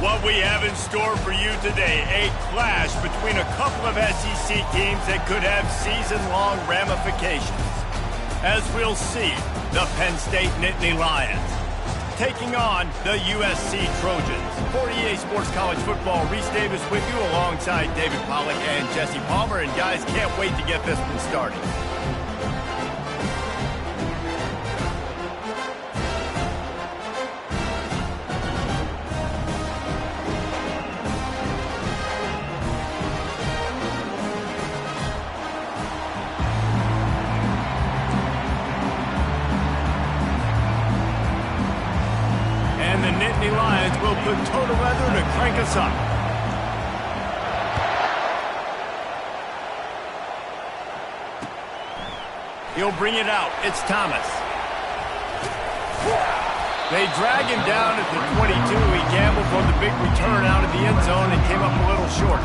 What we have in store for you today, a clash between a couple of SEC teams that could have season-long ramifications. As we'll see, the Penn State Nittany Lions taking on the USC Trojans. For EA Sports College Football, Reese Davis with you alongside David Pollack and Jesse Palmer. And guys, can't wait to get this one started. Lions will put total weather to crank us up. He'll bring it out. It's Thomas. They drag him down at the 22. He gambled for the big return out of the end zone and came up a little short.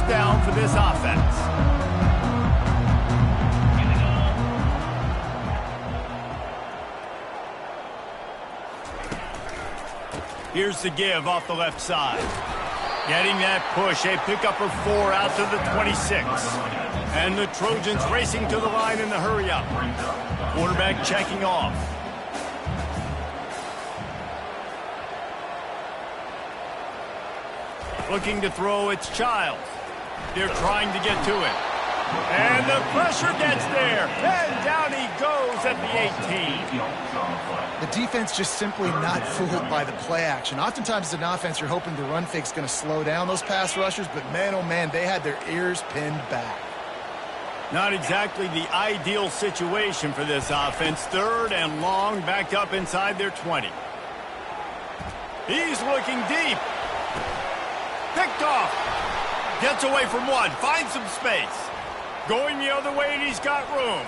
Down for this offense. Here's the give off the left side. Getting that push, a pickup of 4 out to the 26. And the Trojans racing to the line in the hurry-up. Quarterback checking off. Looking to throw, it's Childs. They're trying to get to it. And the pressure gets there. And down he goes at the 18. The defense just simply not fooled by the play action. Oftentimes as an offense, you're hoping the run fake's going to slow down those pass rushers, but man, oh man, they had their ears pinned back. Not exactly the ideal situation for this offense. 3rd and long, backed up inside their 20. He's looking deep. Picked off. Gets away from one. Finds some space. Going the other way, and he's got room.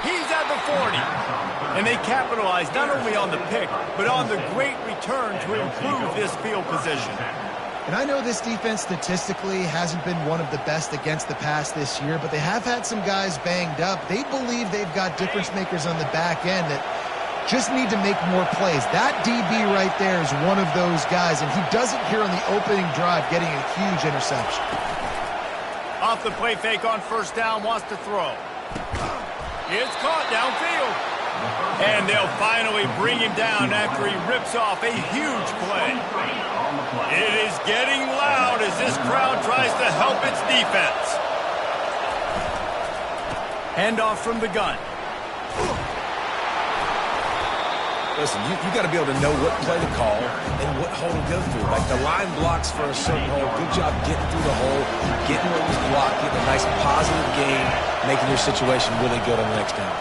He's at the 40. And they capitalize not only on the pick, but on the great return to improve this field position. And I know this defense statistically hasn't been one of the best against the pass this year, but they have had some guys banged up. They believe they've got difference makers on the back end that just need to make more plays. That DB right there is one of those guys, and he does it here on the opening drive, getting a huge interception. Off the play fake on 1st down, wants to throw. It's caught downfield. And they'll finally bring him down after he rips off a huge play. It is getting loud as this crowd tries to help its defense. Handoff from the gun. Listen, you got to be able to know what play to call and what hole to go through. Like the line blocks for a certain hole. Good job getting through the hole, getting what was blocked, getting a nice positive gain, making your situation really good on the next down.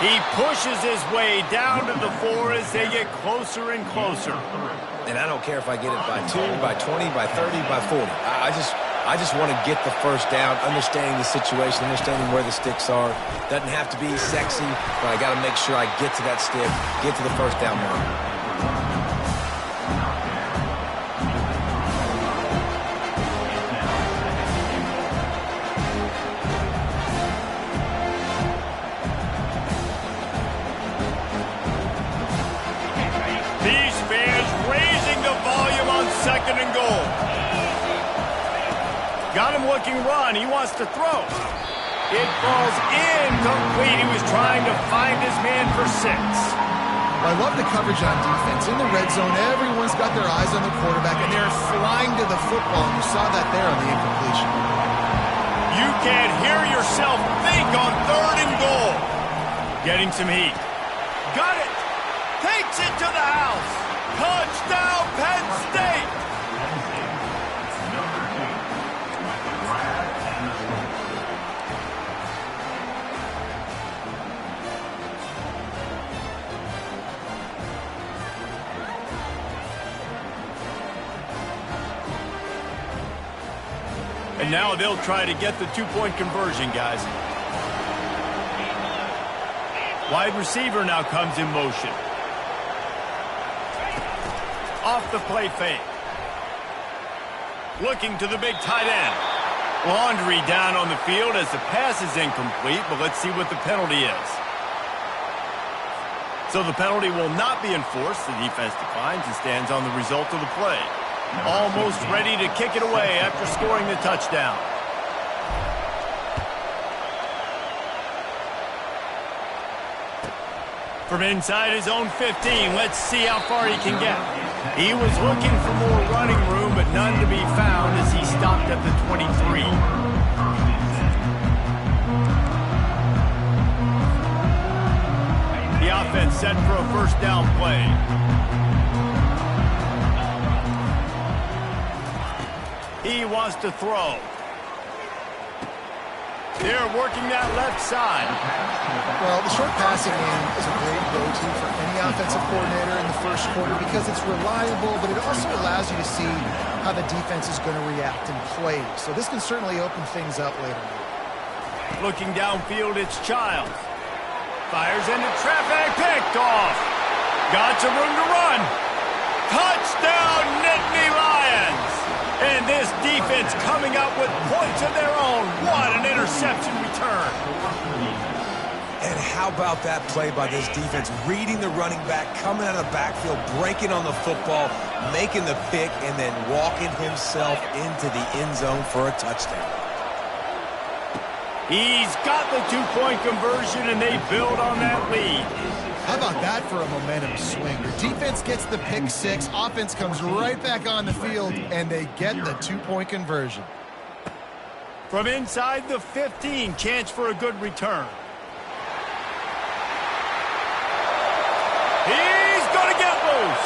He pushes his way down to the 4 as they get closer and closer. And I don't care if I get it by 2, by 20, by 30, by 40. I just want to get the 1st down, understanding the situation, understanding where the sticks are. Doesn't have to be sexy, but I got to make sure I get to that stick, get to the 1st down mark. These fans raising the volume on 2nd and goal. Got him looking run. He wants to throw. It falls incomplete. He was trying to find his man for 6. Well, I love the coverage on defense. In the red zone, everyone's got their eyes on the quarterback, and they're flying to the football. And you saw that there on the incompletion. You can't hear yourself think on 3rd and goal. Getting some heat. Got it. Takes it to the house. Touchdown, Penn State. And now they'll try to get the 2-point conversion, guys. Wide receiver now comes in motion. Off the play fake. Looking to the big tight end. Laundry down on the field as the pass is incomplete, but let's see what the penalty is. So the penalty will not be enforced. The defense declines and stands on the result of the play. Almost ready to kick it away after scoring the touchdown. From inside his own 15, let's see how far he can get. He was looking for more running room, but none to be found as he stopped at the 23. The offense set for a first down play. He wants to throw. They're working that left side. Well, the short passing game is a great go-to for any offensive coordinator in the first quarter because it's reliable, but it also allows you to see how the defense is going to react in plays. So this can certainly open things up later. Looking downfield, it's Childs. Fires into traffic, picked off. Got some room to run. Touchdown, Nittany Lions! And this defense coming up with points of their own. What an interception return. And how about that play by this defense? Reading the running back, coming out of the backfield, breaking on the football, making the pick, and then walking himself into the end zone for a touchdown. He's got the two-point conversion, and they build on that lead. How about that for a momentum swing? Your defense gets the pick six, offense comes right back on the field, and they get the two-point conversion. From inside the 15, chance for a good return. He's going to get loose.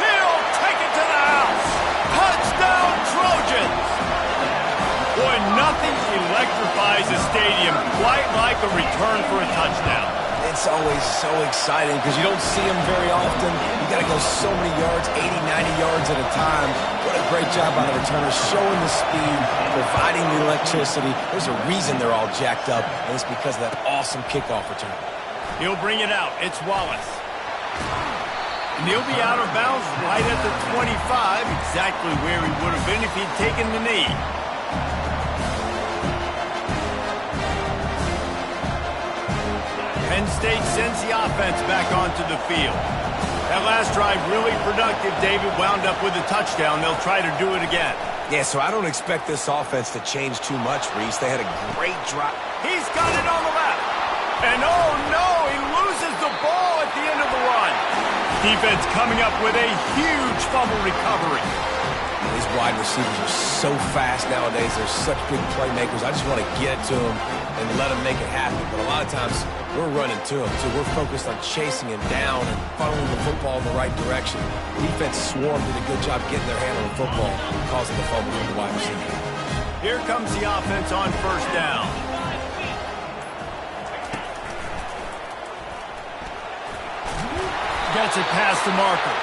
He'll take it to the house. Touchdown, Trojans. Boy, nothing electrifies a stadium quite like a return for a touchdown. It's always so exciting because you don't see them very often. You got to go so many yards, 80, 90 yards at a time. What a great job by the returners, showing the speed, providing the electricity. There's a reason they're all jacked up, and it's because of that awesome kickoff return. He'll bring it out. It's Wallace. And he'll be out of bounds right at the 25, exactly where he would have been if he'd taken the knee. Penn State sends the offense back onto the field. That last drive really productive. David wound up with a touchdown. They'll try to do it again. Yeah, so I don't expect this offense to change too much, Reese. They had a great drive. He's got it on the left. And oh no, he loses the ball at the end of the run. Defense coming up with a huge fumble recovery. These wide receivers are so fast nowadays. They're such big playmakers. I just want to get it to them and let them make it happen. But a lot of times, we're running to them. So we're focused on chasing him down and funneling the football in the right direction. Defense swarm did a good job getting their hand on the football, causing the fumble from the wide receiver. Here comes the offense on first down. Gets it past the marker.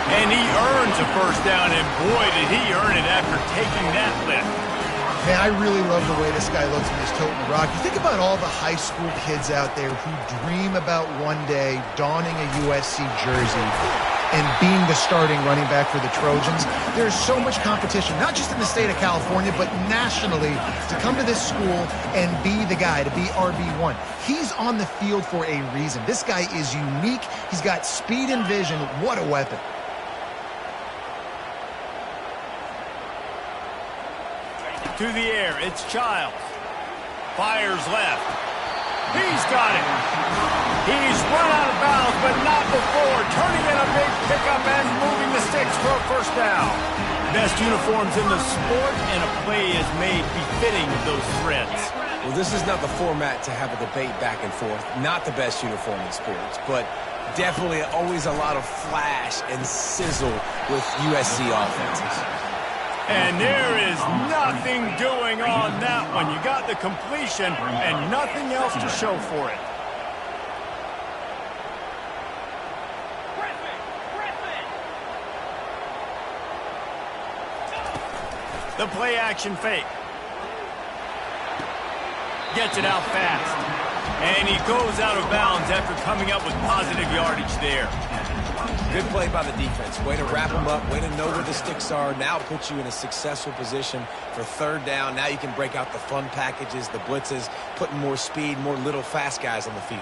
And he earns a first down, and boy, did he earn it after taking that lift. Man, I really love the way this guy looks when he's toting the rock. You think about all the high school kids out there who dream about one day donning a USC jersey and being the starting running back for the Trojans. There's so much competition, not just in the state of California, but nationally, to come to this school and be the guy, to be RB1. He's on the field for a reason. This guy is unique. He's got speed and vision. What a weapon. To the air, it's Childs. Fires left. He's got it. He's run out of bounds, but not before. Turning in a big pickup and moving the sticks for a first down. Best uniforms in the sport, and a play is made befitting of those threads. Well, this is not the format to have a debate back and forth. Not the best uniform in sports, but definitely always a lot of flash and sizzle with USC offenses. And there is nothing doing on that one. You got the completion and nothing else to show for it. The play action fake. Gets it out fast. And he goes out of bounds after coming up with positive yardage there. Good play by the defense. Way to wrap them up. Way to know where the sticks are. Now puts you in a successful position for third down. Now you can break out the fun packages, the blitzes, putting more speed, more little fast guys on the field.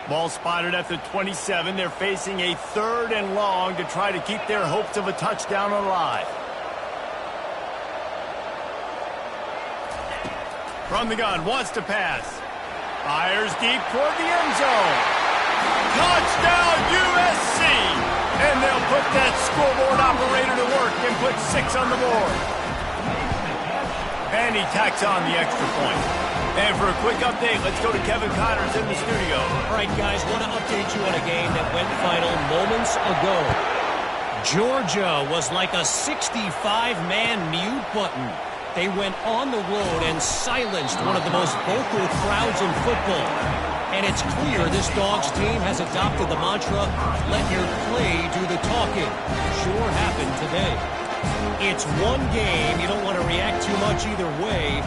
Ball spotted at the 27. They're facing a 3rd and long to try to keep their hopes of a touchdown alive. From the gun, wants to pass. Fires deep toward the end zone. Touchdown USC! And they'll put that scoreboard operator to work and put 6 on the board. And he tacks on the extra point. And for a quick update, let's go to Kevin Connors in the studio. All right, guys, want to update you on a game that went final moments ago. Georgia was like a 65-man mute button. They went on the road and silenced one of the most vocal crowds in football. And it's clear this Dogs team has adopted the mantra, let your play do the talking. Sure happened today. It's one game. You don't want to react too much either way.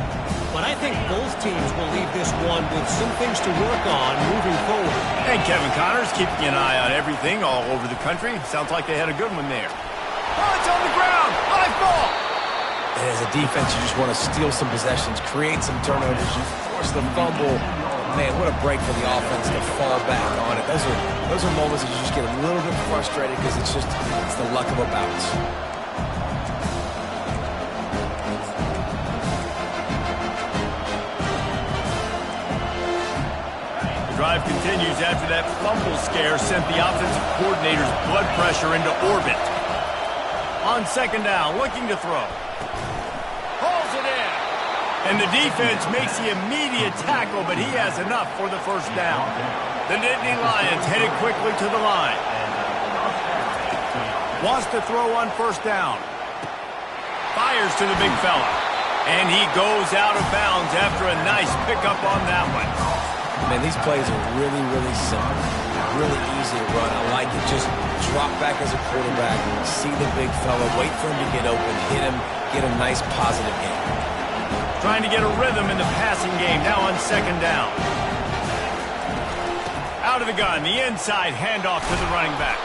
But I think both teams will leave this one with some things to work on moving forward. And Kevin Connors keeping an eye on everything all over the country. Sounds like they had a good one there. Oh, it's on the ground. Live ball. And as a defense, you just want to steal some possessions, create some turnovers. You force the fumble. Man, what a break for the offense to fall back on it. Those are moments that you just get a little bit frustrated because it's the luck of a bounce. The drive continues after that fumble scare sent the offensive coordinator's blood pressure into orbit. On 2nd down, looking to throw. Hauls it in. And the defense makes the immediate tackle, but he has enough for the 1st down. The Nittany Lions headed quickly to the line. Wants to throw on 1st down. Fires to the big fella. And he goes out of bounds after a nice pickup on that one. Man, these plays are really, really simple. Really easy to run. I like it. Just drop back as a quarterback, see the big fella, wait for him to get open, hit him, get a nice positive game. Trying to get a rhythm in the passing game, now on 2nd down. Out of the gun, the inside handoff to the running back.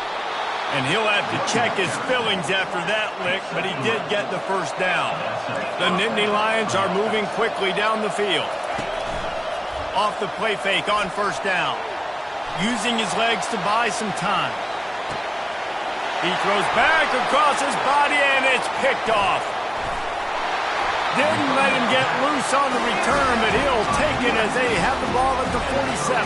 And he'll have to check his fillings after that lick, but he did get the 1st down. The Nittany Lions are moving quickly down the field. Off the play fake on 1st down. Using his legs to buy some time. He throws back across his body, and it's picked off. Didn't let him get loose on the return, but he'll take it as they have the ball at the 47.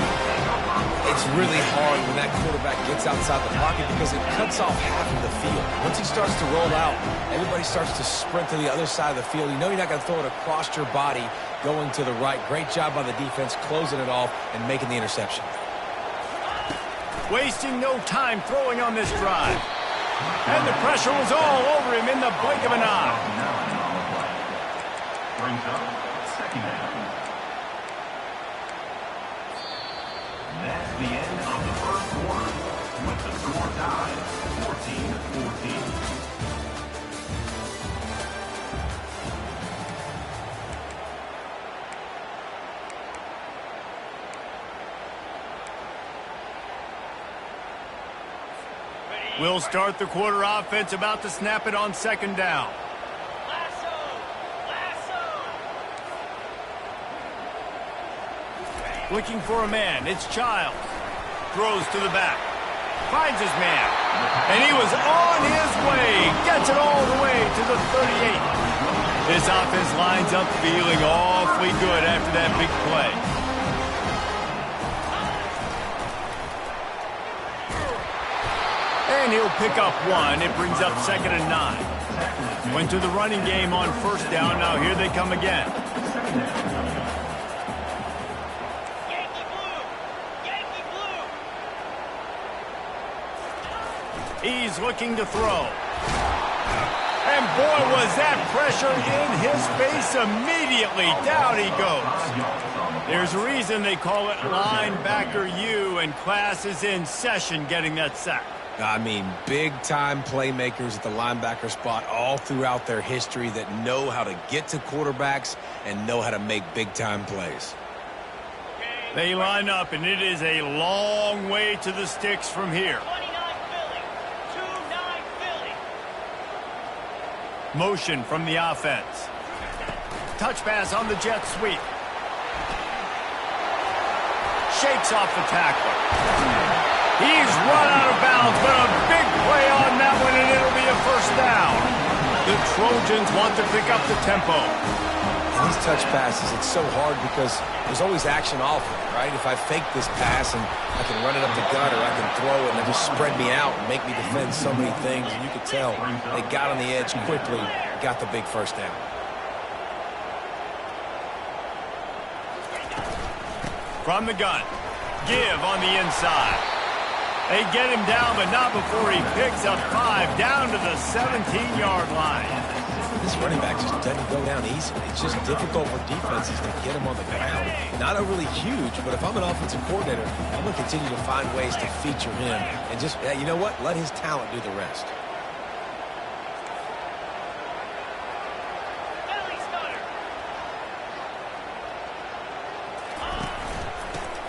It's really hard when that quarterback gets outside the pocket because it cuts off half of the field. Once he starts to roll out, everybody starts to sprint to the other side of the field. You know you're not going to throw it across your body going to the right. Great job by the defense closing it off and making the interception. Wasting no time throwing on this drive. And the pressure was all over him in the blink of an eye. Brings up 2nd down. That's the end of the 1st quarter, with the score tied 14-14. We'll start the quarter offense, about to snap it on 2nd down. Looking for a man, it's Childs. Throws to the back. Finds his man. And he was on his way. Gets it all the way to the 38. This offense lines up feeling awfully good after that big play. And he'll pick up 1. It brings up 2nd and 9. Went to the running game on 1st down. Now here they come again. He's looking to throw. And boy, was that pressure in his face immediately. Down he goes. There's a reason they call it linebacker U, and class is in session getting that sack. I mean, big-time playmakers at the linebacker spot all throughout their history that know how to get to quarterbacks and know how to make big-time plays. Okay, They line up, and it is a long way to the sticks from here. 29 Philly. 2-9 Philly. Motion from the offense. Touch pass on the jet sweep. Shakes off the tackler. He's run out of bounds, but a big play on that one, and it'll be a first down. The Trojans want to pick up the tempo. And these touch passes, it's so hard because there's always action off it, right? If I fake this pass and I can run it up the gut or I can throw it and they just spread me out and make me defend so many things, and you could tell they got on the edge quickly, got the big first down. From the gun. Give on the inside. They get him down, but not before he picks up 5 down to the 17-yard line. This running back just doesn't go down easily. It's just difficult for defenses to get him on the ground. Not overly huge, but if I'm an offensive coordinator, I'm going to continue to find ways to feature him and just, you know what, let his talent do the rest.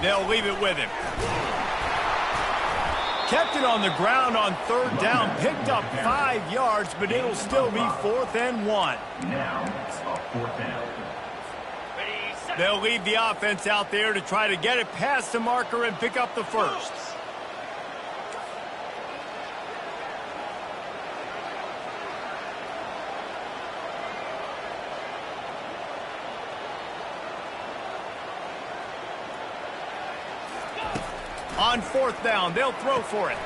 They'll leave it with him. Kept it on the ground on 3rd down. Picked up 5 yards, but it'll still be 4th and 1. Now, a 4th down. They'll leave the offense out there to try to get it past the marker and pick up the first. On 4th down, they'll throw for it.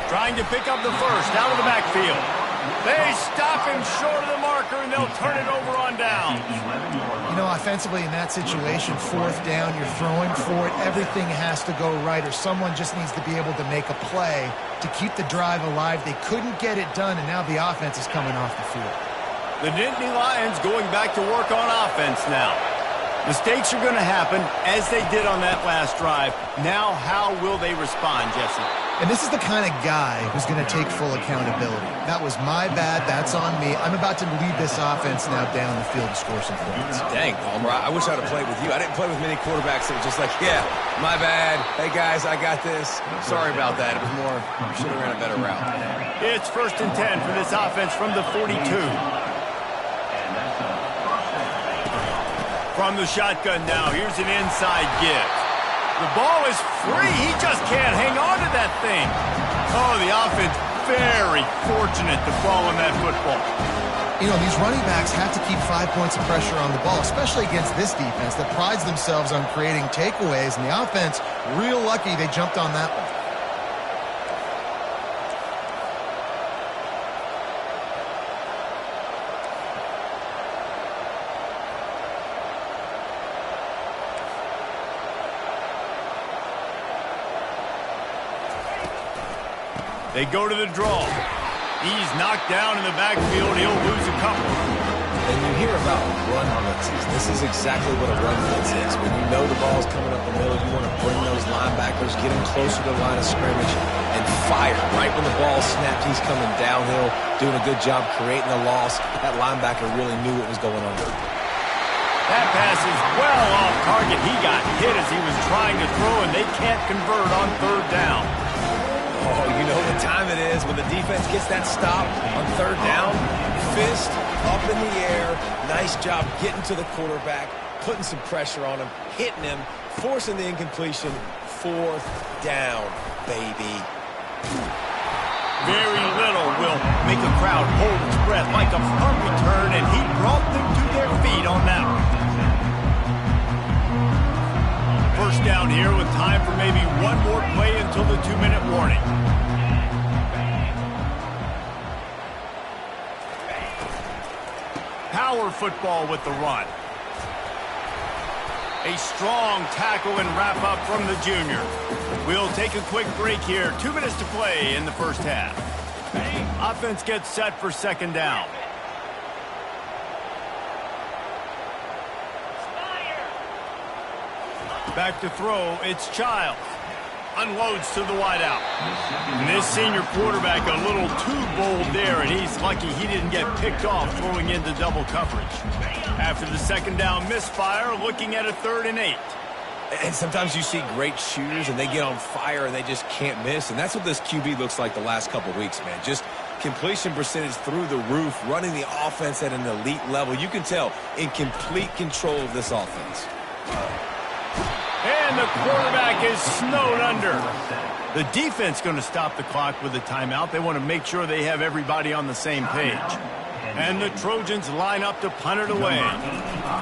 Trying to pick up the first out of the backfield. They stop him short of the marker, and they'll turn it over on down. You know, offensively in that situation, 4th down, you're throwing for it. Everything has to go right, or someone just needs to be able to make a play to keep the drive alive. They couldn't get it done, and now the offense is coming off the field. The Nittany Lions going back to work on offense now. Mistakes are going to happen, as they did on that last drive. Now, how will they respond, Jesse? And this is the kind of guy who's going to take full accountability. That was my bad. That's on me. I'm about to lead this offense now down the field to score some points. Dang, Palmer, I wish I'd have played with you. I didn't play with many quarterbacks that were just like, yeah, my bad. Hey, guys, I got this. Sorry about that. It was more, should have ran a better route. It's 1st and 10 for this offense from the 42. From the shotgun now, here's an inside give. The ball is free. He just can't hang on to that thing. Oh, the offense very fortunate to fall on that football. You know, these running backs have to keep 5 points of pressure on the ball, especially against this defense that prides themselves on creating takeaways. And the offense, real lucky they jumped on that one. They go to the draw. He's knocked down in the backfield. He'll lose a couple. And you hear about run blitzes. This is exactly what a run blitz is. When you know the ball's coming up the middle, you want to bring those linebackers, get them closer to the line of scrimmage, and fire. Right when the ball snapped, he's coming downhill, doing a good job creating a loss. That linebacker really knew what was going on. That pass is well off target. He got hit as he was trying to throw, and they can't convert on 3rd down. Oh, you know what time it is when the defense gets that stop on 3rd down. Fist up in the air. Nice job getting to the quarterback, putting some pressure on him, hitting him, forcing the incompletion. 4th down, baby. Very little will make a crowd hold its breath like a punt return, and he brought them to their feet on that one. First down here with time for maybe one more play until the 2-minute warning. Power football with the run. A strong tackle and wrap up from the junior. We'll take a quick break here. 2 minutes to play in the first half. Offense gets set for 2nd down. Back to throw, it's Childs. Unloads to the wideout. And this senior quarterback a little too bold there, and he's lucky he didn't get picked off throwing into double coverage. After the 2nd down misfire, looking at a 3rd and 8. And sometimes you see great shooters, and they get on fire, and they just can't miss. And that's what this QB looks like the last couple weeks, man. Just completion percentage through the roof, running the offense at an elite level. You can tell in complete control of this offense. And the quarterback is snowed under. The defense going to stop the clock with a timeout. They want to make sure they have everybody on the same page. And the Trojans line up to punt it away.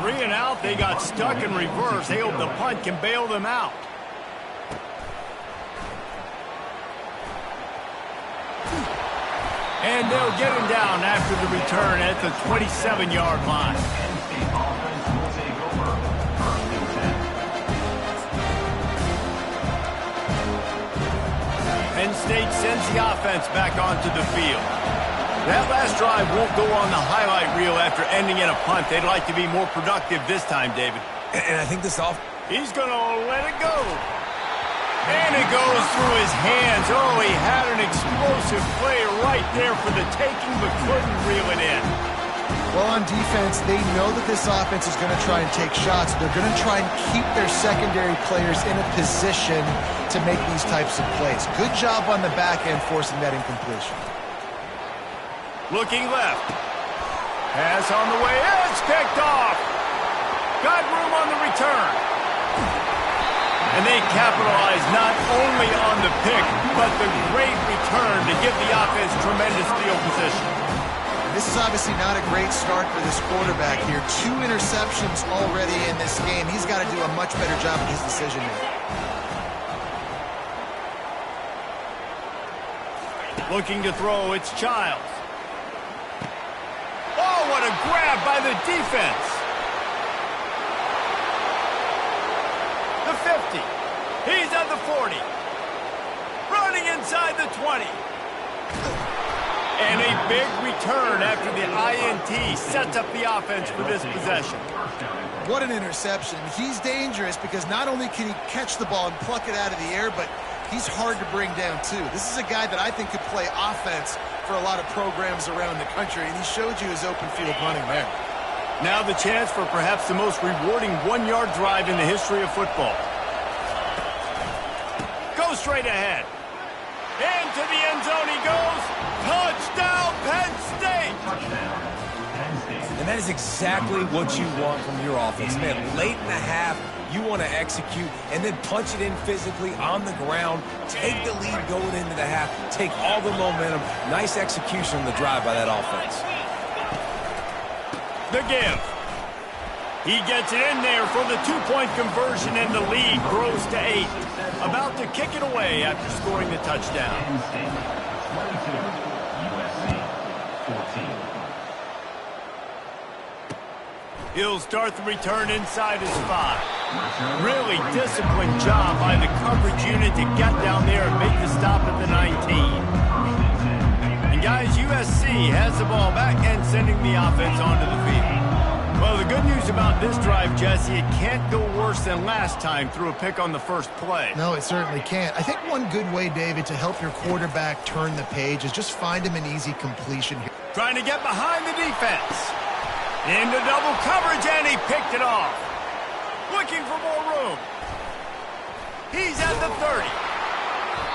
3 and out. They got stuck in reverse. They hope the punt can bail them out. And they'll get him down after the return at the 27-yard line. Penn State sends the offense back onto the field. That last drive won't go on the highlight reel after ending in a punt. They'd like to be more productive this time, David. And I think this He's going to let it go. And it goes through his hands. Oh, he had an explosive play right there for the taking, but couldn't reel it in. Well, on defense, they know that this offense is going to try and take shots. They're going to try and keep their secondary players in a position to make these types of plays. Good job on the back end forcing that incompletion. Looking left. Pass on the way. It's picked off. Got room on the return. And they capitalize not only on the pick, but the great return to give the offense tremendous field position. This is obviously not a great start for this quarterback here. 2 interceptions already in this game. He's got to do a much better job of his decision making. Looking to throw, it's Childs. Oh, what a grab by the defense. The 50. He's at the 40. Running inside the 20. And a big return after the INT sets up the offense for this possession. What an interception. He's dangerous because not only can he catch the ball and pluck it out of the air, but he's hard to bring down too. This is a guy that I think could play offense for a lot of programs around the country, and he showed you his open field running there. Now the chance for perhaps the most rewarding 1-yard drive in the history of football. Go straight ahead. Into the end zone he goes. Touchdown, Penn State! And that is exactly what you want from your offense. Man, late in the half, you want to execute and then punch it in physically on the ground, take the lead going into the half, take all the momentum. Nice execution on the drive by that offense. The give. He gets it in there for the 2-point conversion, and the lead grows to 8. About to kick it away after scoring the touchdown. He'll start the return inside his 5. Really disciplined job by the coverage unit to get down there and make the stop at the 19. And guys, USC has the ball back and sending the offense onto the field. Well, the good news about this drive, Jesse, it can't go worse than last time through a pick on the first play. No, it certainly can't. I think one good way, David, to help your quarterback turn the page is just find him an easy completion here. Trying to get behind the defense. Into double coverage, and he picked it off. Looking for more room. He's at the 30.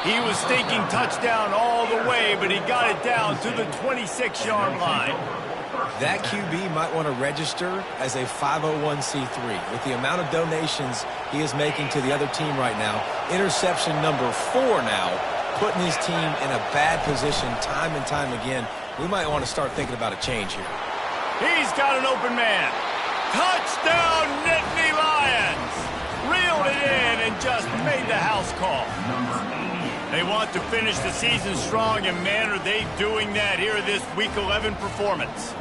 He was thinking touchdown all the way, but he got it down to the 26-yard line. That QB might want to register as a 501c3. With the amount of donations he is making to the other team right now, interception number 4 now, putting his team in a bad position time and time again. We might want to start thinking about a change here. He's got an open man. Touchdown, Nittany Lions! Reeled it in and just made the house call. They want to finish the season strong, and man, are they doing that here in this Week 11 performance.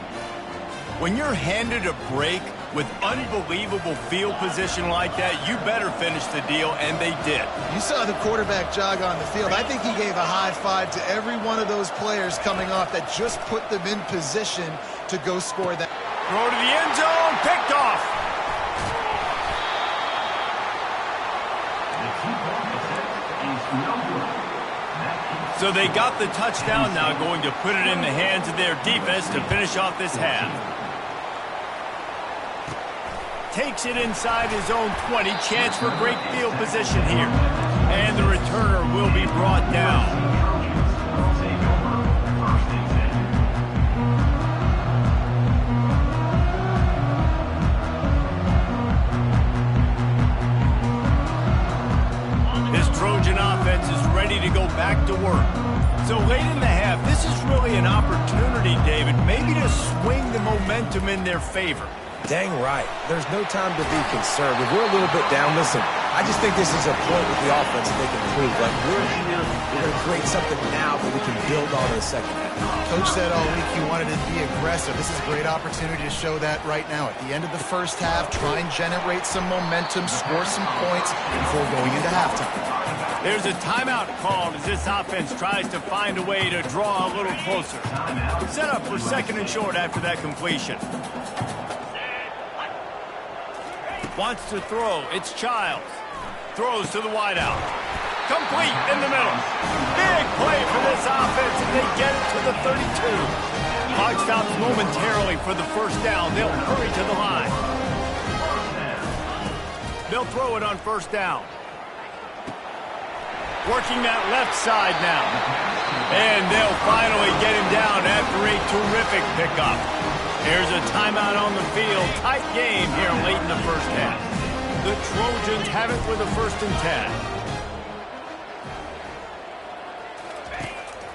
When you're handed a break with unbelievable field position like that, you better finish the deal, and they did. You saw the quarterback jog on the field. I think he gave a high five to every one of those players coming off that just put them in position to go score that. Throw to the end zone, picked off. So they got the touchdown, now going to put it in the hands of their defense to finish off this half. takes it inside his own 20. Chance for great field position here. And the returner will be brought down. Trojan offense is ready to go back to work. So late in the half, this is really an opportunity, David, maybe to swing the momentum in their favor. Dang right. There's no time to be concerned. If we're a little bit down, listen, I just think this is a point with the offense that they can improve. Like, we're here, we're going to create something now that we can build on in the second half. Coach said all week he wanted to be aggressive. This is a great opportunity to show that right now. At the end of the first half, try and generate some momentum, score some points before going into halftime. There's a timeout called as this offense tries to find a way to draw a little closer. Set up for second and short after that completion. Wants to throw. It's Childs. Throws to the wideout. Complete in the middle. Big play for this offense, and they get it to the 32. Clock stops momentarily for the first down. They'll hurry to the line. They'll throw it on first down. Working that left side now. And they'll finally get him down after a terrific pickup. Here's a timeout on the field. Tight game here late in the first half. The Trojans have it with a 1st and 10.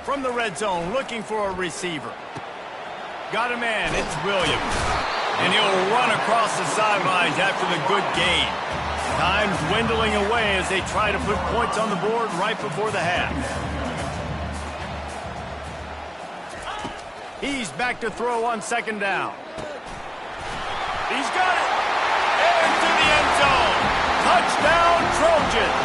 From the red zone, looking for a receiver. Got a man, it's Williams. And he'll run across the sidelines after the good gain. Time's dwindling away as they try to put points on the board right before the half. He's back to throw on second down. He's got it. Into the end zone. Touchdown, Trojans.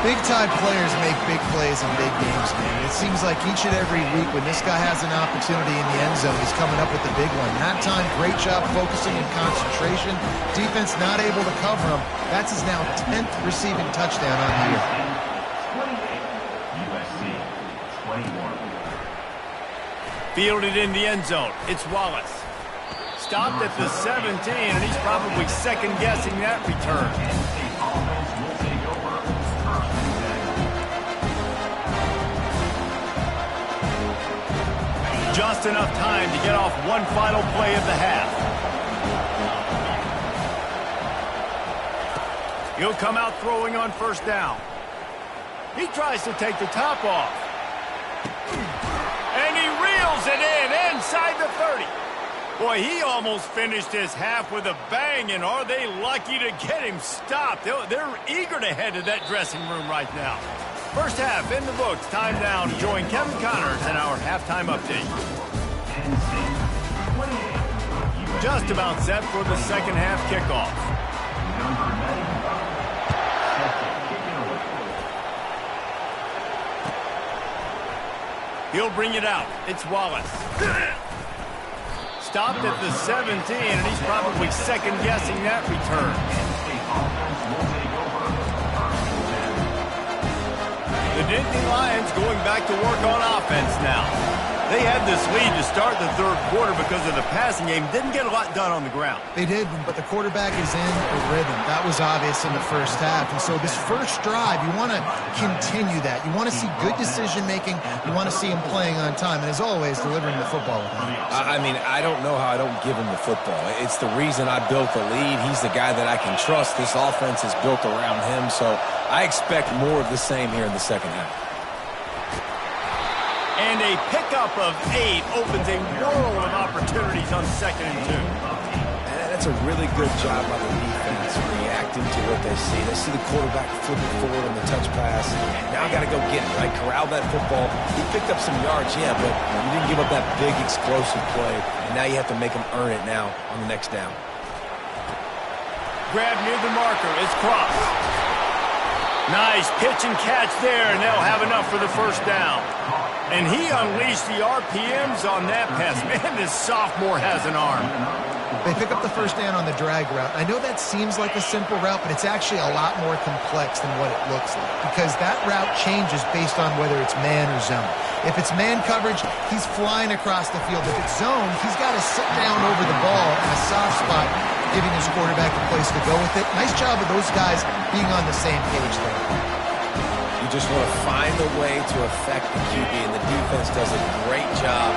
Big-time players make big plays in big games, man. It seems like each and every week when this guy has an opportunity in the end zone, he's coming up with the big one. That time, great job focusing and concentration. Defense not able to cover him. That's his now 10th receiving touchdown on the year. 28, USC 21. Fielded in the end zone. It's Wallace. Stopped at the 17, and he's probably second-guessing that return. Just enough time to get off one final play of the half. He'll come out throwing on first down. He tries to take the top off. And he reels it in inside the 30. Boy, he almost finished his half with a bang, and are they lucky to get him stopped? They're eager to head to that dressing room right now. First half in the books. Time now to join Kevin Connors in our halftime update. Just about set for the second half kickoff. He'll bring it out. It's Wallace. Stopped at the 17, and he's probably second-guessing that return. The Nittany Lions going back to work on offense now. They had this lead to start the third quarter because of the passing game. Didn't get a lot done on the ground. They did, but the quarterback is in a rhythm. That was obvious in the first half. And so this first drive, you want to continue that. You want to see good decision-making. You want to see him playing on time. And as always, delivering the football with him. I mean, I don't know how I don't give him the football. It's the reason I built the lead. He's the guy that I can trust. This offense is built around him. So I expect more of the same here in the second half. And a pickup of 8 opens a world of opportunities on 2nd and 2. And that's a really good job by the defense reacting to what they see. They see the quarterback flip it forward on the touch pass. Now I got to go get it, right? Corral that football. He picked up some yards, yeah, but you didn't give up that big explosive play. And now you have to make him earn it now on the next down. Grab near the marker. It's Cross. Nice pitch and catch there, and they'll have enough for the first down. And he unleashed the RPMs on that pass. Man, this sophomore has an arm. They pick up the first down on the drag route. I know that seems like a simple route, but it's actually a lot more complex than what it looks like because that route changes based on whether it's man or zone. If it's man coverage, he's flying across the field. If it's zone, he's got to sit down over the ball in a soft spot giving his quarterback a place to go with it. Nice job of those guys being on the same page there. You just want to find a way to affect the QB, and the defense does a great job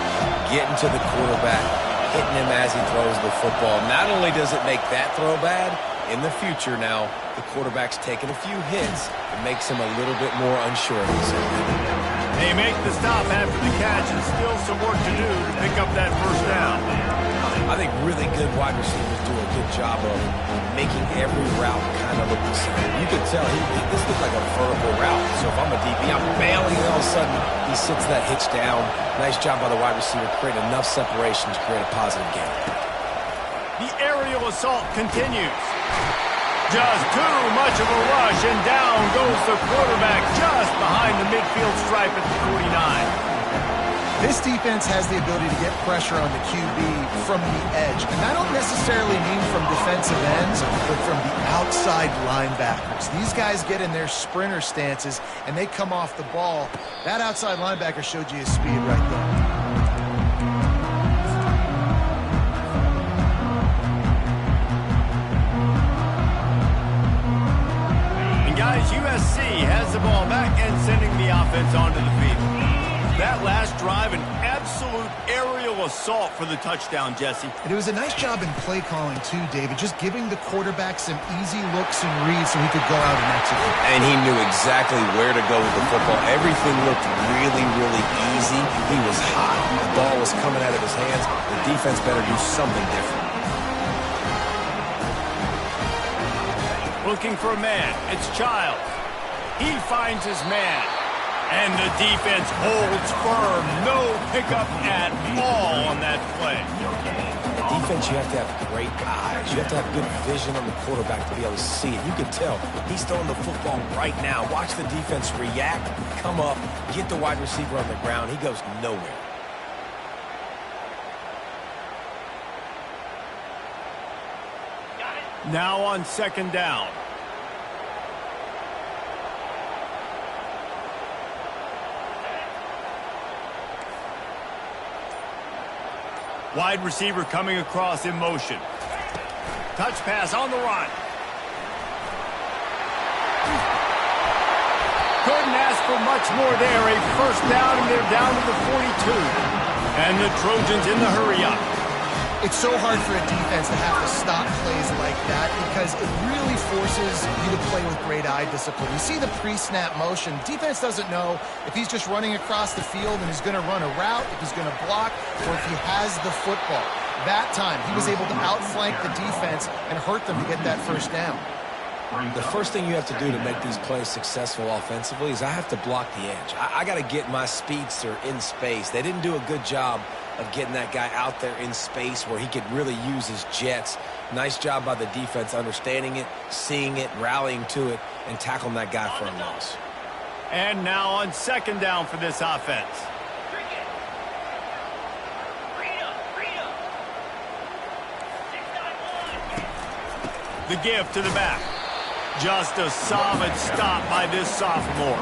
getting to the quarterback, hitting him as he throws the football. Not only does it make that throw bad, in the future now, the quarterback's taking a few hits. It makes him a little bit more unsure of himself. They make the stop after the catch, and still some work to do to pick up that first down. I think really good wide receivers do a good job of making every route kind of look the same. You could tell this looked like a vertical route. So if I'm a DB, I'm bailing, and all of a sudden he sits that hitch down. Nice job by the wide receiver, creating enough separation to create a positive gain. The aerial assault continues. Just too much of a rush, and down goes the quarterback just behind the midfield stripe at the 49. This defense has the ability to get pressure on the QB from the edge. And I don't necessarily mean from defensive ends, but from the outside linebackers. These guys get in their sprinter stances, and they come off the ball. That outside linebacker showed you his speed right there. USC has the ball back and sending the offense onto the field. That last drive, an absolute aerial assault for the touchdown, Jesse. And it was a nice job in play calling too, David, just giving the quarterback some easy looks and reads so he could go out and execute. And he knew exactly where to go with the football. Everything looked really, really easy. He was hot. The ball was coming out of his hands. The defense better do something different. Looking for a man. It's Childs. He finds his man. And the defense holds firm. No pickup at all on that play. Defense, you have to have great eyes. You have to have good vision on the quarterback to be able to see it. You can tell he's throwing the football right now. Watch the defense react, come up, get the wide receiver on the ground. He goes nowhere. Now on second down. Wide receiver coming across in motion. Touch pass on the run. Couldn't ask for much more there. A first down, and they're down to the 42. And the Trojans in the hurry up. It's so hard for a defense to have to stop plays like that because it really forces you to play with great eye discipline. You see the pre-snap motion. Defense doesn't know if he's just running across the field and he's going to run a route, if he's going to block, or if he has the football. That time, he was able to outflank the defense and hurt them to get that first down. The first thing you have to do to make these plays successful offensively is I have to block the edge. I got to get my speedster in space. They didn't do a good job of getting that guy out there in space where he could really use his jets. Nice job by the defense understanding it, seeing it, rallying to it, and tackling that guy for a loss. And now on second down for this offense. The give to the back. Just a solid stop by this sophomore.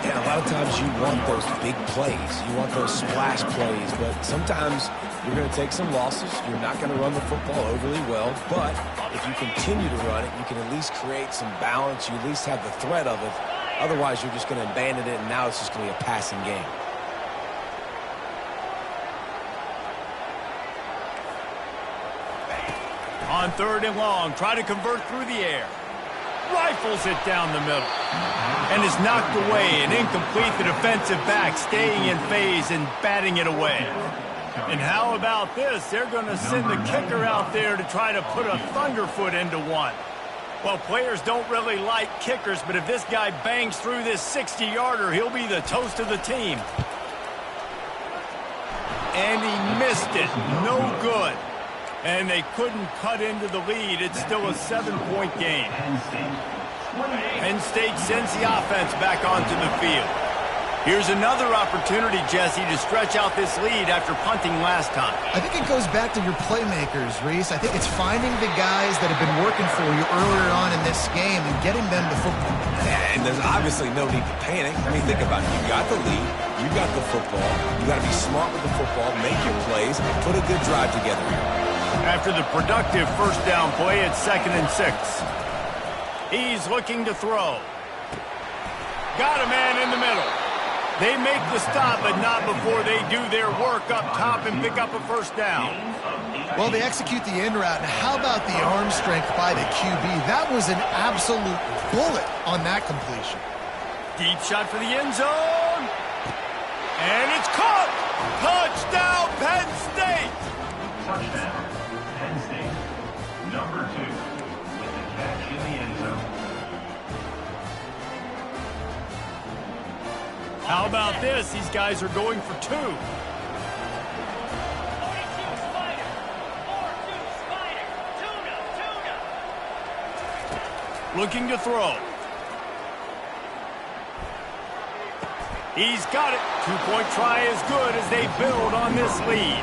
And a lot of times you want those big plays. You want those splash plays. But sometimes you're going to take some losses. You're not going to run the football overly well. But if you continue to run it, you can at least create some balance. You at least have the threat of it. Otherwise, you're just going to abandon it, and now it's just going to be a passing game. On third and long, try to convert through the air. Rifles it down the middle. And is knocked away and incomplete. The defensive back staying in phase and batting it away. And how about this? They're going to send the kicker out there to try to put a thunderfoot into one. Well, players don't really like kickers, but if this guy bangs through this 60-yarder, he'll be the toast of the team. And he missed it. No good. And they couldn't cut into the lead. It's still a 7-point game. Penn State sends the offense back onto the field. Here's another opportunity, Jesse, to stretch out this lead after punting last time. I think it goes back to your playmakers, Reese. I think it's finding the guys that have been working for you earlier on in this game and getting them the football. And there's obviously no need to panic. I mean, think about it. You got the lead. You got the football. You got to be smart with the football, make your plays, and put a good drive together here. After the productive first down play, it's 2nd and 6. He's looking to throw. Got a man in the middle. They make the stop, but not before they do their work up top and pick up a first down. Well, they execute the in route. And how about the arm strength by the QB? That was an absolute bullet on that completion. Deep shot for the end zone. And it's caught. Touchdown, Penn State. Touchdown, Penn State. Number 2 with the catch in the end zone. How about this? These guys are going for 2. Looking to throw. He's got it. 2-point try is good as they build on this lead.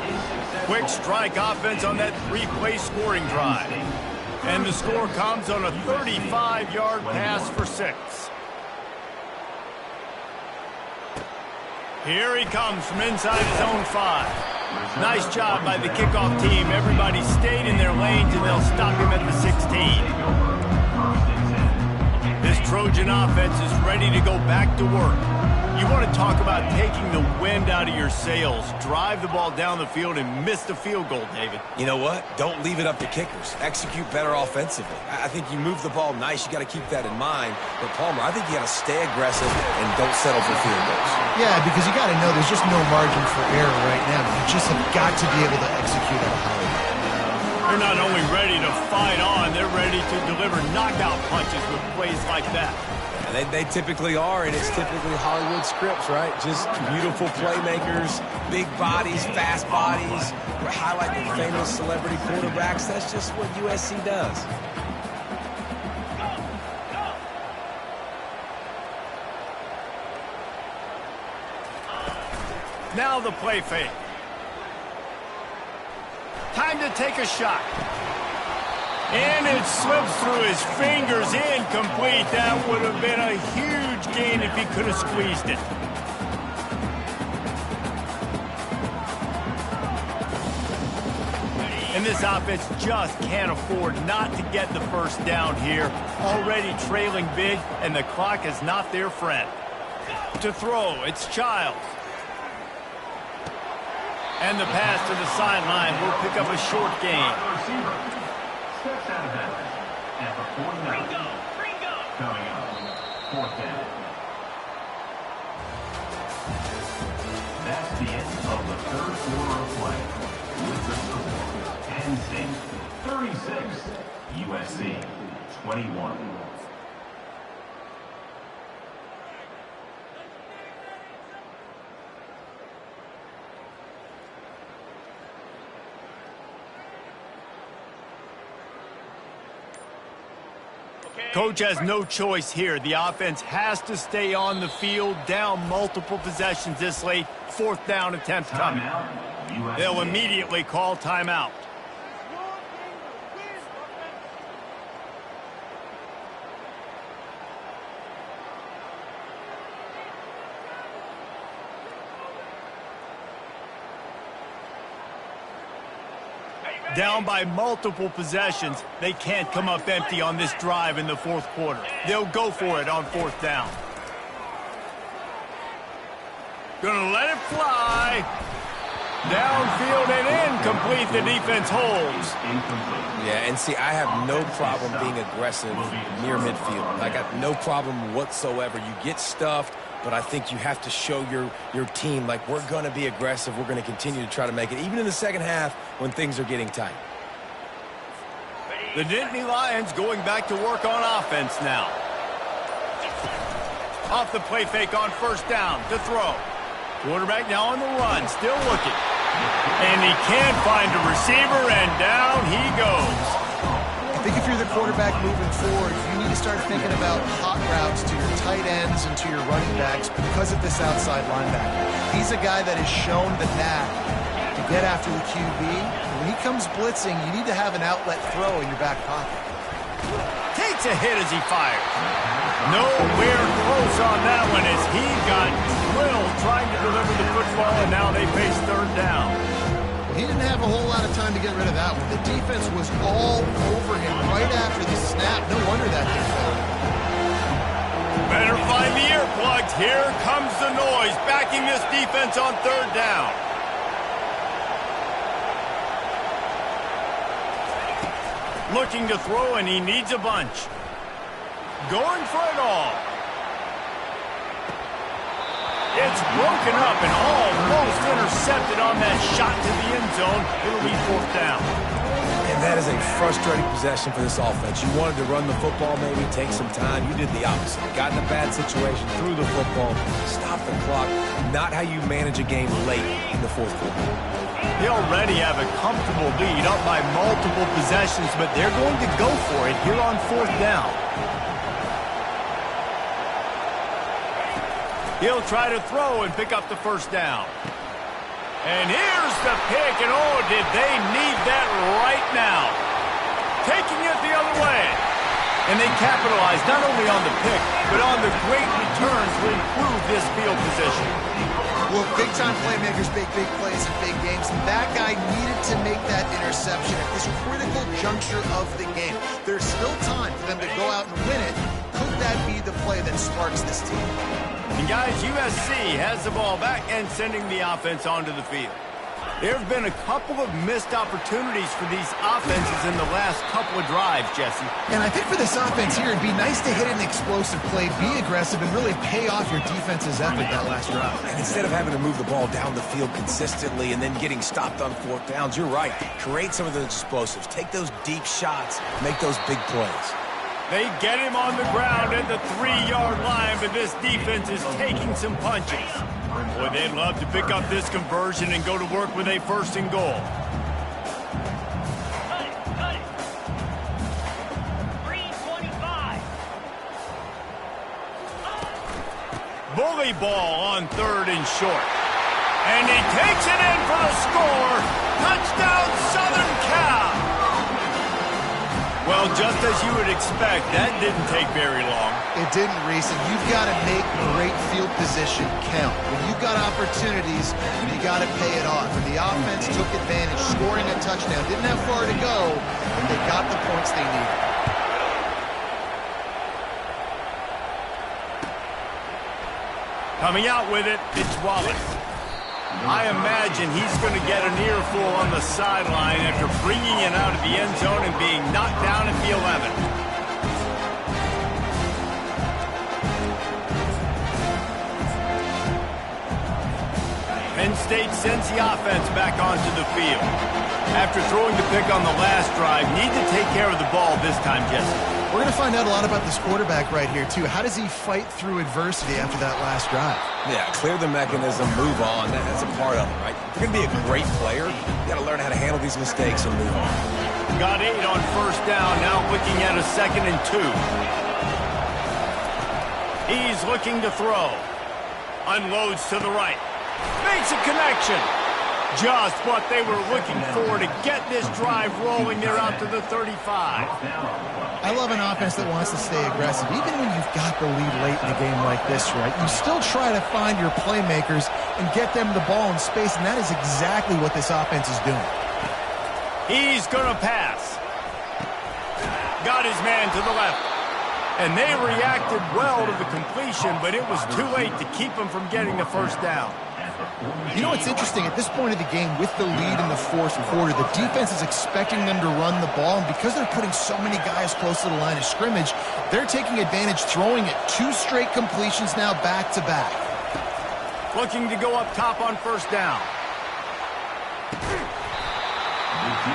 Quick strike offense on that 3-play scoring drive. And the score comes on a 35-yard pass for 6. Here he comes from inside his own 5. Nice job by the kickoff team. Everybody stayed in their lanes, and they'll stop him at the 16. This Trojan offense is ready to go back to work. You want to talk about taking the wind out of your sails. Drive the ball down the field and miss the field goal, David. You know what? Don't leave it up to kickers. Execute better offensively. I think you move the ball nice. You got to keep that in mind. But, Palmer, I think you got to stay aggressive and don't settle for field goals. Yeah, because you got to know there's just no margin for error right now. You just have got to be able to execute at a high level. They're not only ready to fight on, they're ready to deliver knockout punches with plays like that. They typically are, and it's typically Hollywood scripts, right? Just beautiful playmakers, big bodies, fast bodies. We're highlighting famous celebrity quarterbacks. That's just what USC does. Now the play fake. Time to take a shot. And it slips through his fingers, incomplete. That would have been a huge gain if he could have squeezed it. And this offense just can't afford not to get the first down here. Already trailing big, and the clock is not their friend. To throw, it's Childs. And the pass to the sideline will pick up a short gain. Steps out of bounds at the 49. Coming up, 4th down. That's the end of the 3rd quarter of play. With the score, Penn State 36, USC 21. Coach has no choice here. The offense has to stay on the field, down multiple possessions this late. 4th down attempt coming. They'll immediately call timeout. Down by multiple possessions, they can't come up empty on this drive in the 4th quarter. They'll go for it on 4th down. Gonna let it fly. Downfield and incomplete. The defense holds. Yeah, and see, I have no problem being aggressive near midfield. I got no problem whatsoever. You get stuffed, but I think you have to show your team, like, we're going to be aggressive. We're going to continue to try to make it, even in the second half when things are getting tight. The Nittany Lions going back to work on offense now. Off the play fake on 1st down to throw. Quarterback now on the run, still looking. And he can't find a receiver, and down he goes. I think if you're the quarterback moving forward, you need to start thinking about hot routes to your tight ends and to your running backs because of this outside linebacker. He's a guy that has shown the knack to get after the QB. When he comes blitzing, you need to have an outlet throw in your back pocket. Takes a hit as he fires. Nowhere close on that one as he got drilled trying to deliver the football, and now they face 3rd down. He didn't have a whole lot of time to get rid of that one. The defense was all over him right after the snap. No wonder that thing fell. Better find the earplugs. Here comes the noise, backing this defense on third down. Looking to throw, and he needs a bunch. Going for it all. It's broken up and almost intercepted on that shot to the end zone. It'll be fourth down. And that is a frustrating possession for this offense. You wanted to run the football, maybe take some time. You did the opposite. Got in a bad situation, threw the football, stopped the clock. Not how you manage a game late in the fourth quarter. They already have a comfortable lead, up by multiple possessions, but they're going to go for it here on fourth down. He'll try to throw and pick up the first down. And here's the pick, and oh, did they need that right now. Taking it the other way. And they capitalized not only on the pick, but on the great return to improve this field position. Well, big-time playmakers make big plays in big games, and that guy needed to make that interception at this critical juncture of the game. There's still time for them to go out and win it. Could that be the play that sparks this team? And guys, USC has the ball back and sending the offense onto the field. There have been a couple of missed opportunities for these offenses in the last couple of drives, Jesse. And I think for this offense here, it'd be nice to hit an explosive play, be aggressive, and really pay off your defense's effort that last drive. And instead of having to move the ball down the field consistently and then getting stopped on fourth downs, you're right. Create some of those explosives. Take those deep shots. Make those big plays. They get him on the ground at the 3-yard line, but this defense is taking some punches. Boy, they'd love to pick up this conversion and go to work with a first and goal. Cut it. 3:25. Bully ball on third and short. And he takes it in for the score. Touchdown, Southern Cal. Well, just as you would expect, that didn't take very long. It didn't, Reese, and you've got to make great field position count. When you've got opportunities, you got to pay it off. And the offense took advantage, scoring a touchdown. Didn't have far to go, but they got the points they needed. Coming out with it, it's Wallace. I imagine he's going to get an earful on the sideline after bringing it out of the end zone and being knocked down at the 11. Penn State sends the offense back onto the field. After throwing the pick on the last drive, need to take care of the ball this time, Jesse. We're going to find out a lot about this quarterback right here, too. How does he fight through adversity after that last drive? Yeah, clear the mechanism, move on. That's a part of it, right? If you're going to be a great player, you got to learn how to handle these mistakes and move on. Got 8 on first down, now looking at a 2nd and 2. He's looking to throw. Unloads to the right. Makes a connection. Just what they were looking for to get this drive rolling. They're out to the 35. I love an offense that wants to stay aggressive. Even when you've got the lead late in a game like this, right, you still try to find your playmakers and get them the ball in space, and that is exactly what this offense is doing. He's going to pass. Got his man to the left. And they reacted well to the completion, but it was too late to keep him from getting the first down. You know what's interesting? At this point of the game, with the lead in the fourth quarter, the defense is expecting them to run the ball, and because they're putting so many guys close to the line of scrimmage, they're taking advantage, throwing it 2 straight completions now back-to-back. Looking to go up top on first down.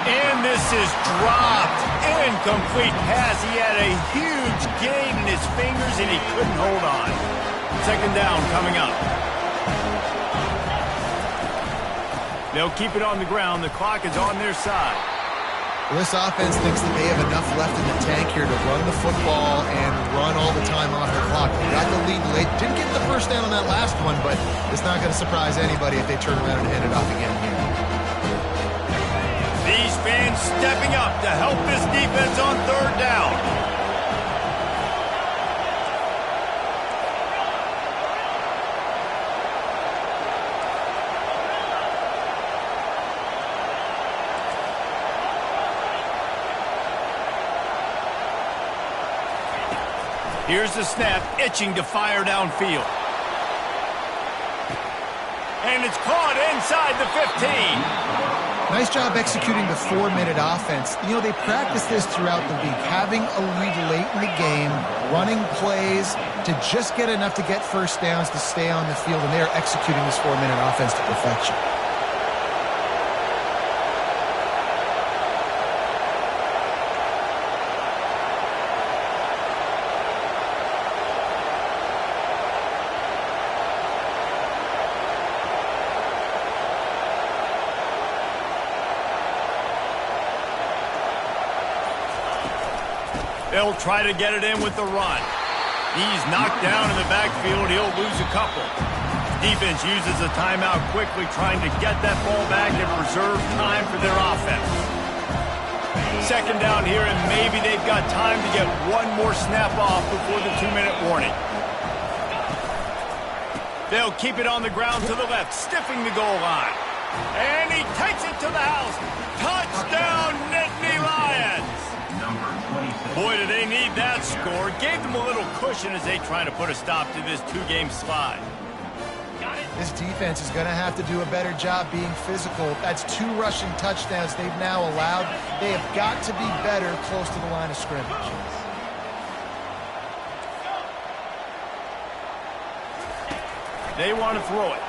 And this is dropped. Incomplete pass. He had a huge gain in his fingers, and he couldn't hold on. 2nd down coming up. They'll keep it on the ground. The clock is on their side. Well, this offense thinks that they have enough left in the tank here to run the football and run all the time off the clock. They got the lead late. Didn't get the first down on that last one, but it's not going to surprise anybody if they turn around and hand it off again here. These fans stepping up to help this defense on 3rd down. Here's the snap, itching to fire downfield. And it's caught inside the 15. Nice job executing the 4-minute offense. You know, they practice this throughout the week, having a lead late in the game, running plays to just get enough to get first downs to stay on the field, and they're executing this 4-minute offense to perfection. They'll try to get it in with the run. He's knocked down in the backfield. He'll lose a couple. Defense uses a timeout quickly, trying to get that ball back and preserve time for their offense. Second down here, and maybe they've got time to get one more snap off before the 2-minute warning. They'll keep it on the ground to the left, stiffing the goal line. And he takes it to the house. Touchdown, Nittany Lions! Boy, do they need that score. Gave them a little cushion as they try to put a stop to this 2-game slide. This defense is going to have to do a better job being physical. That's 2 rushing touchdowns they've now allowed. They have got to be better close to the line of scrimmage. They want to throw it.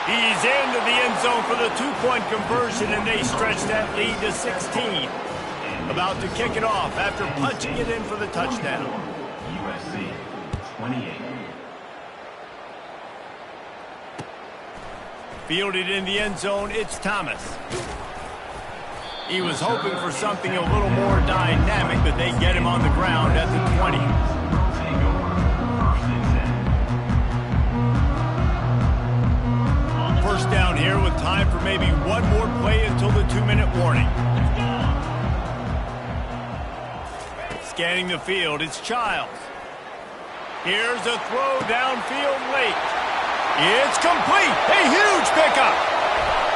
He's into the end zone for the 2-point conversion, and they stretch that lead to 16. About to kick it off after punching it in for the touchdown. USC 28. Fielded in the end zone, it's Thomas. He was hoping for something a little more dynamic, but they get him on the ground at the 20. First down here with time for maybe one more play until the 2-minute warning. Scanning the field, it's Childs. Here's a throw downfield late. It's complete. A huge pickup.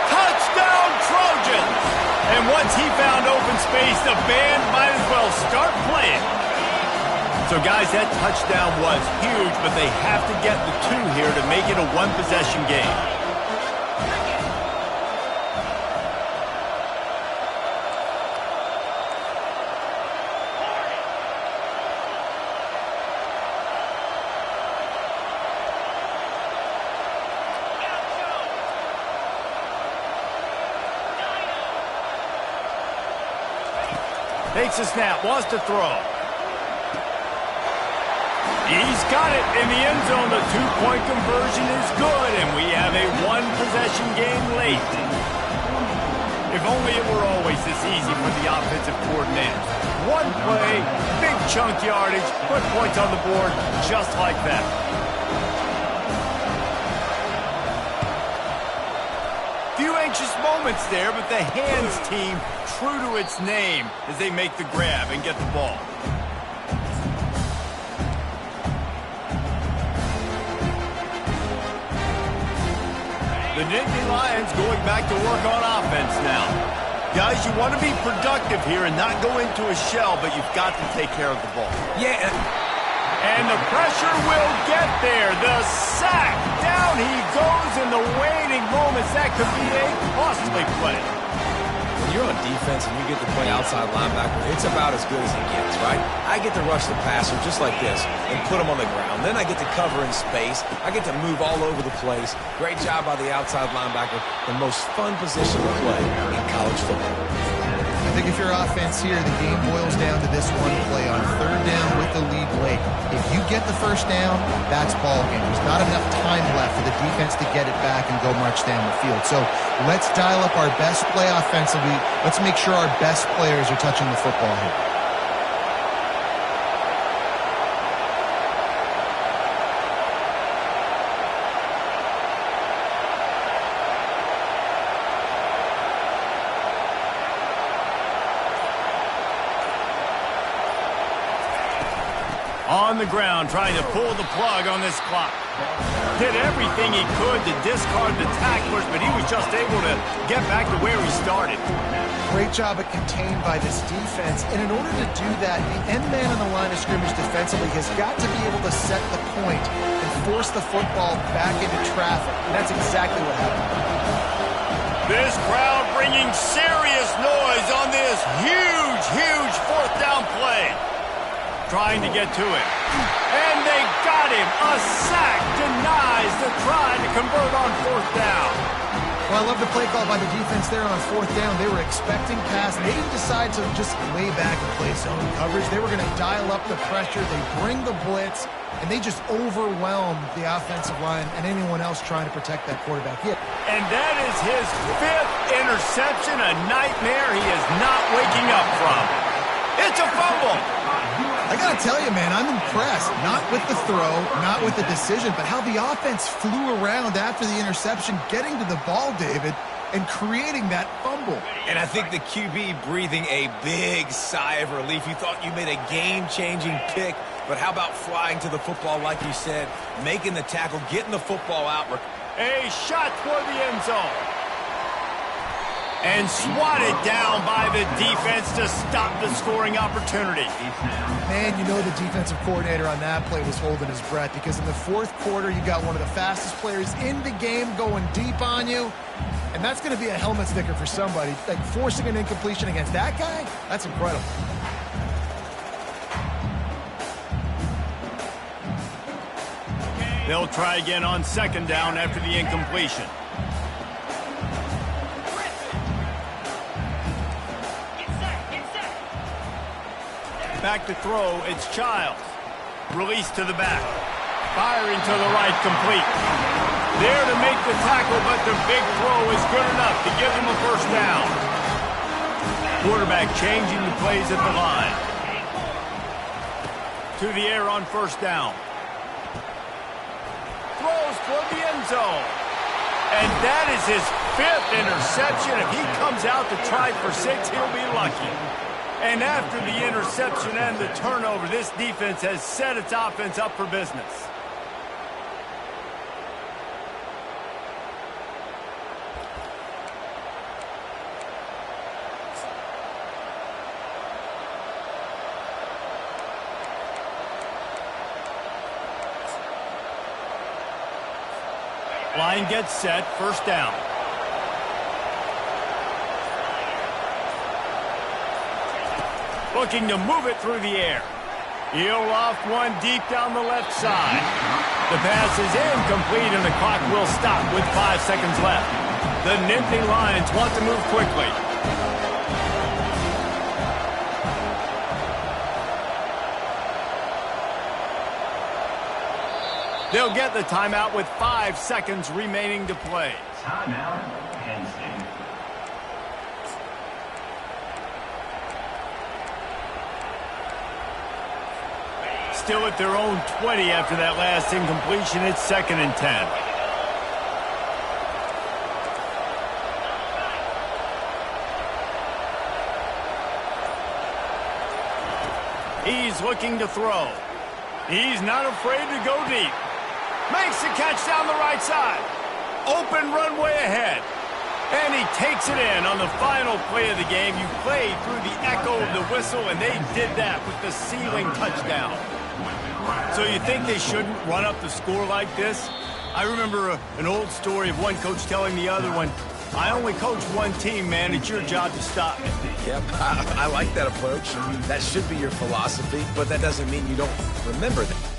Touchdown, Trojans. And once he found open space, the band might as well start playing. So, guys, that touchdown was huge, but they have to get the 2 here to make it a 1-possession game. Takes a snap, wants to throw. He's got it in the end zone. The 2-point conversion is good, and we have a 1-possession game late. If only it were always this easy for the offensive coordinators. One play, big chunk yardage, put points on the board just like that. Few anxious moments there, but the hands team true to its name as they make the grab and get the ball. The Nittany Lions going back to work on offense now. Guys, you want to be productive here and not go into a shell, but you've got to take care of the ball. Yeah. And the pressure will get there. The sack. Down he goes in the waiting moments. That could be a costly play. When you're on defense and you get to play outside linebacker, it's about as good as it gets, right? I get to rush the passer just like this and put him on the ground. Then I get to cover in space. I get to move all over the place. Great job by the outside linebacker. The most fun position to play in college football. I think if you're offense here, the game boils down to this one play on 3rd down with the lead late. If you get the first down, that's ball game. There's not enough time left for the defense to get it back and go march down the field. So let's dial up our best play offensively. Let's make sure our best players are touching the football here. On on the ground trying to pull the plug on this clock. Did everything he could to discard the tacklers, but he was just able to get back to where he started. Great job at contained by this defense, and in order to do that, the end man on the line of scrimmage defensively has got to be able to set the point and force the football back into traffic, and that's exactly what happened. This crowd bringing serious noise on this huge fourth down play. Trying to get to it. And they got him. A sack denies the try to convert on fourth down. Well, I love the play call by the defense there on fourth down. They were expecting pass. They didn't decide to just lay back and play zone coverage. They were going to dial up the pressure. They bring the blitz, and they just overwhelm the offensive line and anyone else trying to protect that quarterback hit. And that is his 5th interception, a nightmare he is not waking up from. It's a fumble. I got to tell you, man, I'm impressed. Not with the throw, not with the decision, but how the offense flew around after the interception, getting to the ball, David, and creating that fumble. And I think the QB breathing a big sigh of relief. You thought you made a game-changing pick, but how about flying to the football, like you said, making the tackle, getting the football out. A shot toward the end zone. And swatted down by the defense to stop the scoring opportunity. Man, you know the defensive coordinator on that play was holding his breath, because in the fourth quarter, you got one of the fastest players in the game going deep on you, and that's going to be a helmet sticker for somebody. Like, forcing an incompletion against that guy, that's incredible. They'll try again on second down after the incompletion. Back to throw, it's Childs. Release to the back. Firing to the right, complete. There to make the tackle, but the big throw is good enough to give them a first down. Quarterback changing the plays at the line. To the air on first down. Throws toward the end zone. And that is his 5th interception. If he comes out to try for 6, he'll be lucky. And after the interception and the turnover, this defense has set its offense up for business. Line gets set, first down. Looking to move it through the air. He'll loft one deep down the left side. The pass is incomplete, and the clock will stop with 5 seconds left. The Nittany Lions want to move quickly. They'll get the timeout with 5 seconds remaining to play. Timeout, Penn State. Still at their own 20 after that last incompletion. It's 2nd and 10. He's looking to throw. He's not afraid to go deep. Makes the catch down the right side. Open runway ahead. And he takes it in on the final play of the game. You played through the echo of the whistle, and they did that with the ceiling touchdown. So you think they shouldn't run up the score like this? I remember an old story of one coach telling the other one, I only coach one team, man. It's your job to stop me. Yep, I like that approach. That should be your philosophy, but that doesn't mean you don't remember that.